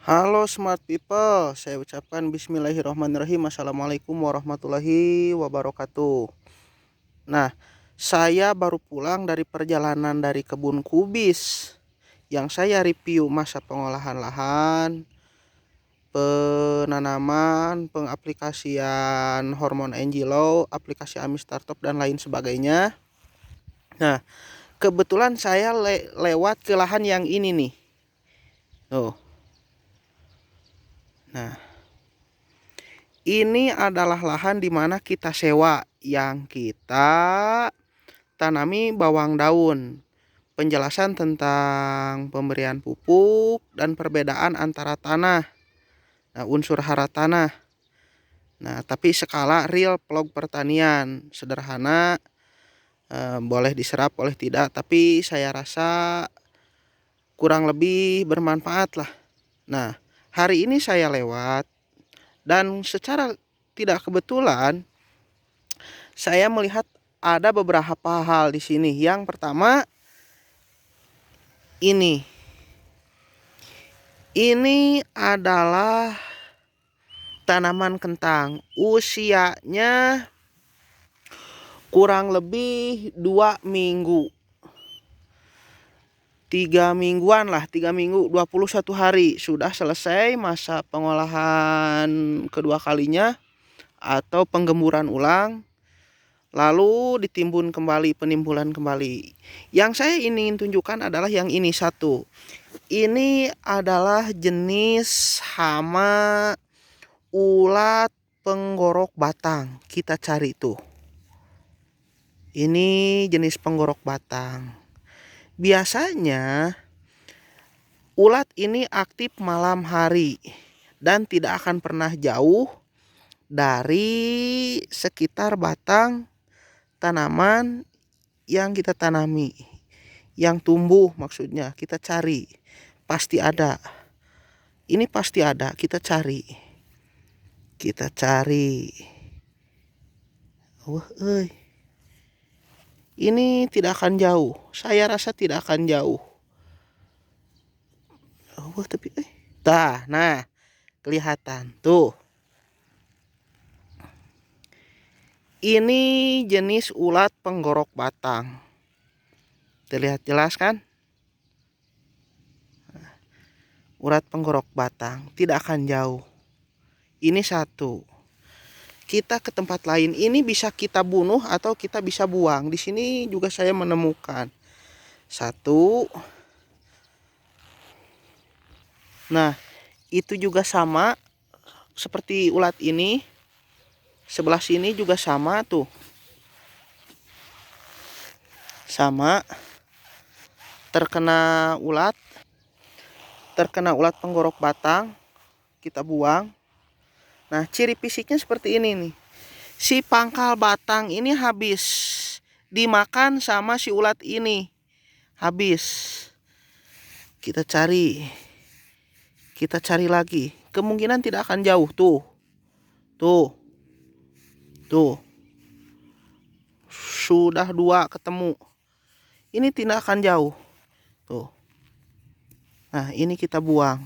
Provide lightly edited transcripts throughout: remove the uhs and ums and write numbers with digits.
Halo smart people, saya ucapkan bismillahirrahmanirrahim. Assalamualaikum warahmatullahi wabarakatuh. Nah, saya baru pulang dari perjalanan dari kebun kubis yang saya review masa pengolahan lahan, penanaman, pengaplikasian hormon NGLO, aplikasi AMI Startup dan lain sebagainya. Nah, kebetulan saya lewat ke lahan yang ini nih. Tuh. Nah, ini adalah lahan di mana kita sewa yang kita tanami bawang daun. Penjelasan tentang pemberian pupuk dan perbedaan antara tanah. Nah, unsur hara tanah. Nah, tapi skala real vlog pertanian sederhana, boleh diserap boleh tidak, tapi saya rasa kurang lebih bermanfaat lah. Nah, hari ini saya lewat dan secara tidak kebetulan saya melihat ada beberapa hal di sini. Yang pertama, ini adalah tanaman kentang. Usianya kurang lebih 2 minggu. 3 mingguan lah, 3 minggu 21 hari sudah selesai masa pengolahan kedua kalinya atau penggemburan ulang. Lalu ditimbun kembali, penimbulan kembali. Yang saya ingin tunjukkan adalah yang ini satu. Ini adalah jenis hama ulat penggorok batang. Kita cari tuh. Ini jenis penggorok batang. Biasanya ulat ini aktif malam hari dan tidak akan pernah jauh dari sekitar batang tanaman yang kita tanami, yang tumbuh maksudnya kita cari, pasti ada. Ini pasti ada, kita cari. Wah, ini tidak akan jauh. Saya rasa tidak akan jauh. Wah, tapi nah, kelihatan tuh. Ini jenis ulat penggorok batang. Terlihat jelas kan? Ulat penggorok batang tidak akan jauh. Ini satu. Kita ke tempat lain. Ini bisa kita bunuh atau kita bisa buang. Di sini juga saya menemukan satu. Nah, itu juga sama seperti ulat ini. Sebelah sini juga sama tuh. Sama. Terkena ulat penggorok batang, kita buang. Nah, ciri fisiknya seperti ini nih. Si pangkal batang ini habis dimakan sama si ulat ini. Habis. Kita cari lagi. Kemungkinan tidak akan jauh tuh. Tuh. Sudah 2 ketemu. Ini tidak akan jauh. Tuh. Nah, ini kita buang.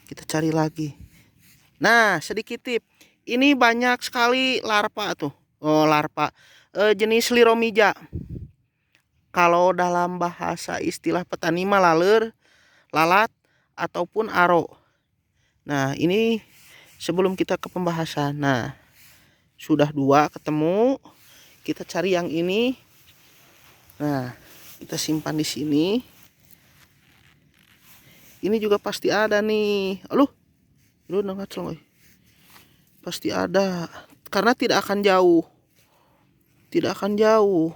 Kita cari lagi. Nah, sedikit tip. Ini banyak sekali larva tuh. Oh, larva. Jenis liromija. Kalau dalam bahasa istilah petani mah lalat, ataupun aro. Nah, ini sebelum kita ke pembahasan. Nah, sudah 2 ketemu. Kita cari yang ini. Nah, kita simpan di sini. Ini juga pasti ada nih. Aduh. Lu ngacel. Pasti ada. Karena tidak akan jauh. Tidak akan jauh.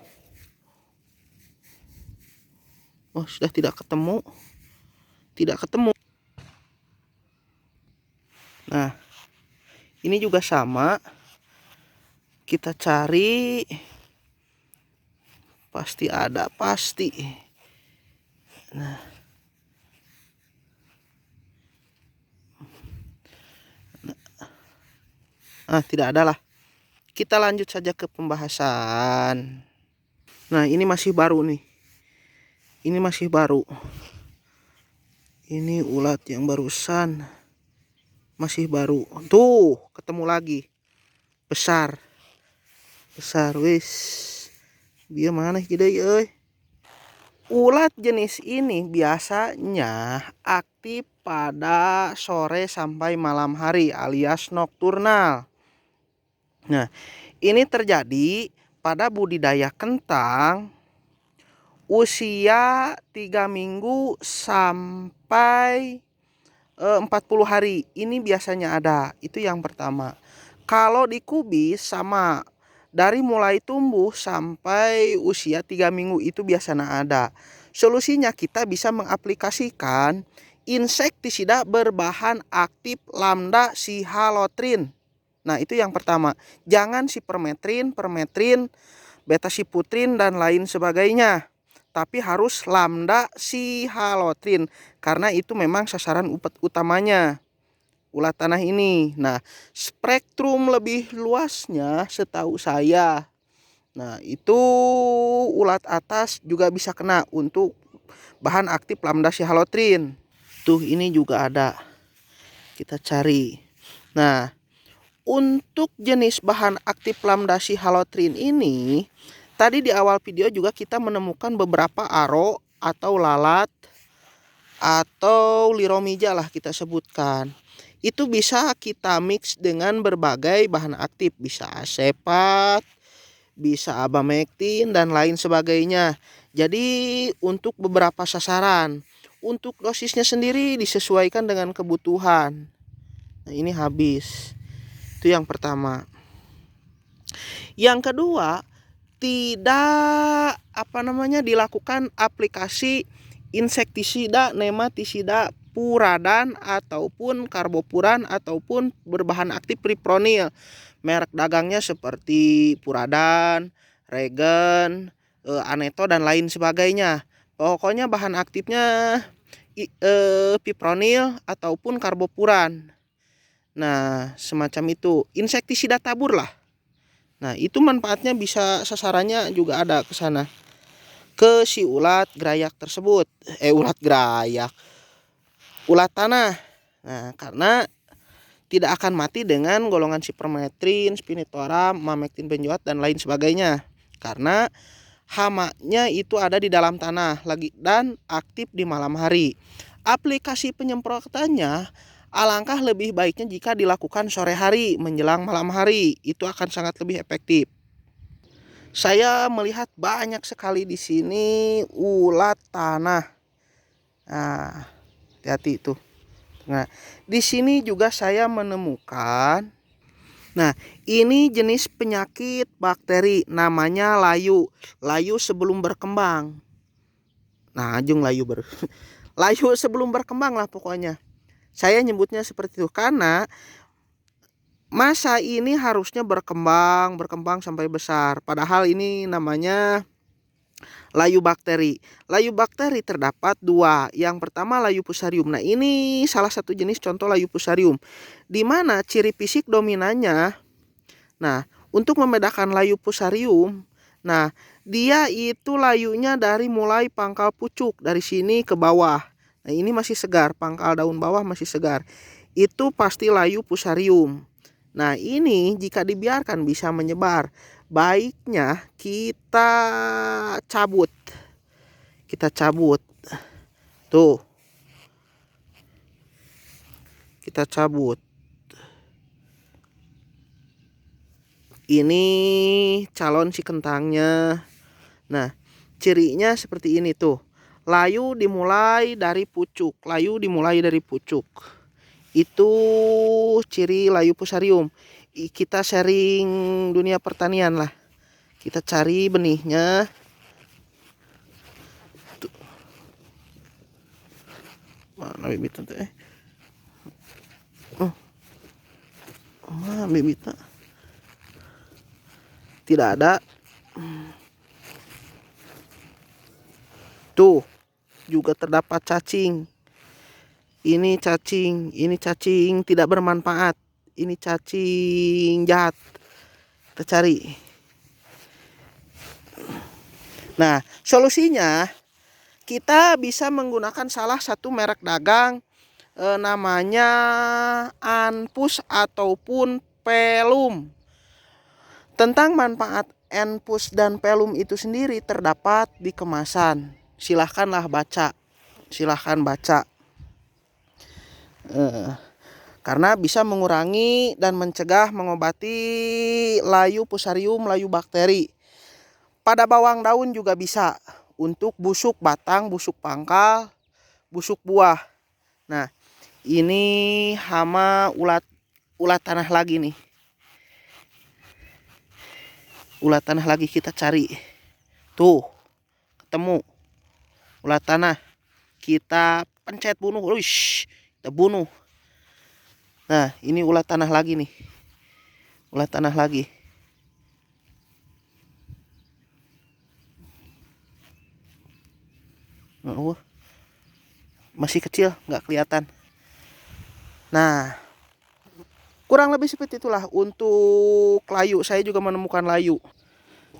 Oh, sudah tidak ketemu. Tidak ketemu. Nah, ini juga sama. Kita cari. Pasti ada, pasti. Nah. Tidak ada lah. Kita lanjut saja ke pembahasan. Nah, ini masih baru nih. Ini masih baru. Ini ulat yang barusan, masih baru. Tuh, ketemu lagi. Besar. Besar wis. Dia mana kita euy? Ulat jenis ini biasanya aktif pada sore sampai malam hari alias nokturnal. Nah, ini terjadi pada budidaya kentang usia 3 minggu sampai 40 hari. Ini biasanya ada. Itu yang pertama. Kalau dikubis sama dari mulai tumbuh sampai usia 3 minggu itu biasanya ada. Solusinya kita bisa mengaplikasikan insektisida berbahan aktif lambda sihalotrin. Nah, itu yang pertama. Jangan sipermetrin, permetrin, betasiputrin dan lain sebagainya. Tapi harus lambda sihalotrin karena itu memang sasaran utamanya ulat tanah ini. Nah, spektrum lebih luasnya setahu saya. Nah, itu ulat atas juga bisa kena untuk bahan aktif lambda sihalotrin. Tuh, ini juga ada. Kita cari. Nah, untuk jenis bahan aktif lambda sihalotrin ini, tadi di awal video juga kita menemukan beberapa aro atau lalat atau liromija lah kita sebutkan. Itu bisa kita mix dengan berbagai bahan aktif, bisa asepat, bisa abamectin dan lain sebagainya. Jadi untuk beberapa sasaran, untuk dosisnya sendiri disesuaikan dengan kebutuhan. Nah, ini habis. Itu yang pertama. Yang kedua, tidak dilakukan aplikasi insektisida, nematisida, puradan ataupun karbopuran ataupun berbahan aktif fipronil. Merek dagangnya seperti Puradan, Regen, Aneto dan lain sebagainya. Pokoknya bahan aktifnya fipronil ataupun karbopuran. Nah, semacam itu. Insektisida tabur lah. Nah, itu manfaatnya bisa sasarannya juga ada ke sana. Ke si ulat gerayak tersebut. Ulat gerayak. Ulat tanah. Nah, karena tidak akan mati dengan golongan sipermetrin, spinetoram, mamektin benjoat dan lain sebagainya. Karena hamanya itu ada di dalam tanah lagi dan aktif di malam hari. Aplikasi penyemprotannya alangkah lebih baiknya jika dilakukan sore hari menjelang malam hari. Itu akan sangat lebih efektif. Saya melihat banyak sekali di sini ulat tanah. Nah, hati-hati itu. Nah, di sini juga saya menemukan. Nah, ini jenis penyakit bakteri namanya layu. Layu sebelum berkembang. Nah, ajung layu layu sebelum berkembang lah pokoknya. Saya nyebutnya seperti itu karena masa ini harusnya berkembang sampai besar. Padahal ini namanya layu bakteri. Layu bakteri terdapat dua. Yang pertama layu fusarium. Nah, ini salah satu jenis contoh layu fusarium. Di mana ciri fisik dominannya. Nah, untuk membedakan layu fusarium, nah, dia itu layunya dari mulai pangkal pucuk dari sini ke bawah. Nah, ini masih segar, pangkal daun bawah masih segar. Itu pasti layu fusarium. Nah, ini jika dibiarkan bisa menyebar. Baiknya kita cabut. Kita cabut. Tuh. Kita cabut. Ini calon si kentangnya. Nah, cirinya seperti ini tuh. Layu dimulai dari pucuk. Layu dimulai dari pucuk. Itu ciri layu fusarium. Kita sharing dunia pertanian lah. Kita cari benihnya. Tuh. Mana bibitnya teh? Mana bibitnya? Tidak ada. Tuh, juga terdapat cacing. Ini cacing tidak bermanfaat. Ini cacing jahat. Kita cari. Nah, solusinya kita bisa menggunakan salah satu merek dagang namanya Anpus ataupun Pelum. Tentang manfaat Anpus dan Pelum itu sendiri terdapat di kemasan. Silahkanlah baca, silahkan baca. Karena bisa mengurangi dan mencegah, mengobati layu fusarium, layu bakteri. Pada bawang daun juga bisa untuk busuk batang, busuk pangkal, busuk buah. Nah, ini hama ulat tanah lagi nih. Ulat tanah lagi kita cari. Tuh, ketemu ulat tanah. Kita pencet bunuh. Uish, kita bunuh. Nah, ini ulat tanah lagi nih. Ulat tanah lagi. Masih kecil, nggak kelihatan. Nah, kurang lebih seperti itulah untuk layu. Saya juga menemukan layu.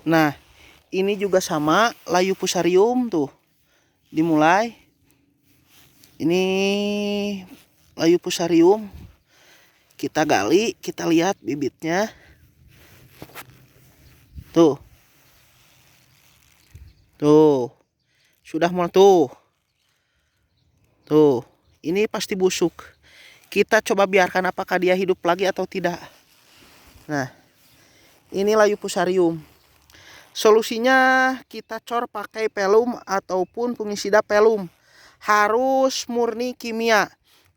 Nah, ini juga sama, layu fusarium tuh. Dimulai. Ini layu fusarium. Kita gali, kita lihat bibitnya. Tuh. Tuh. Sudah mulai tuh. Tuh. Ini pasti busuk. Kita coba biarkan apakah dia hidup lagi atau tidak. Nah. Ini layu fusarium. Solusinya kita cor pakai pelum ataupun fungisida pelum. Harus murni kimia.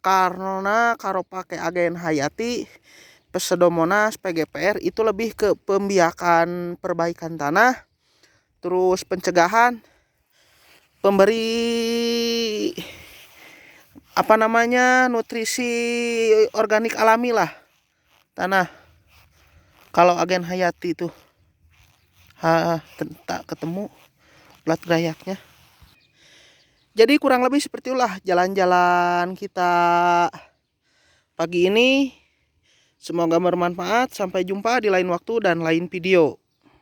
Karena kalau pakai agen hayati, Pseudomonas, PGPR itu lebih ke pembiakan perbaikan tanah, terus pencegahan, pemberi nutrisi organik alami lah tanah. Kalau agen hayati itu tak ketemu ulat gayaknya. Jadi kurang lebih seperti itulah jalan-jalan kita pagi ini. Semoga bermanfaat. Sampai jumpa di lain waktu dan lain video.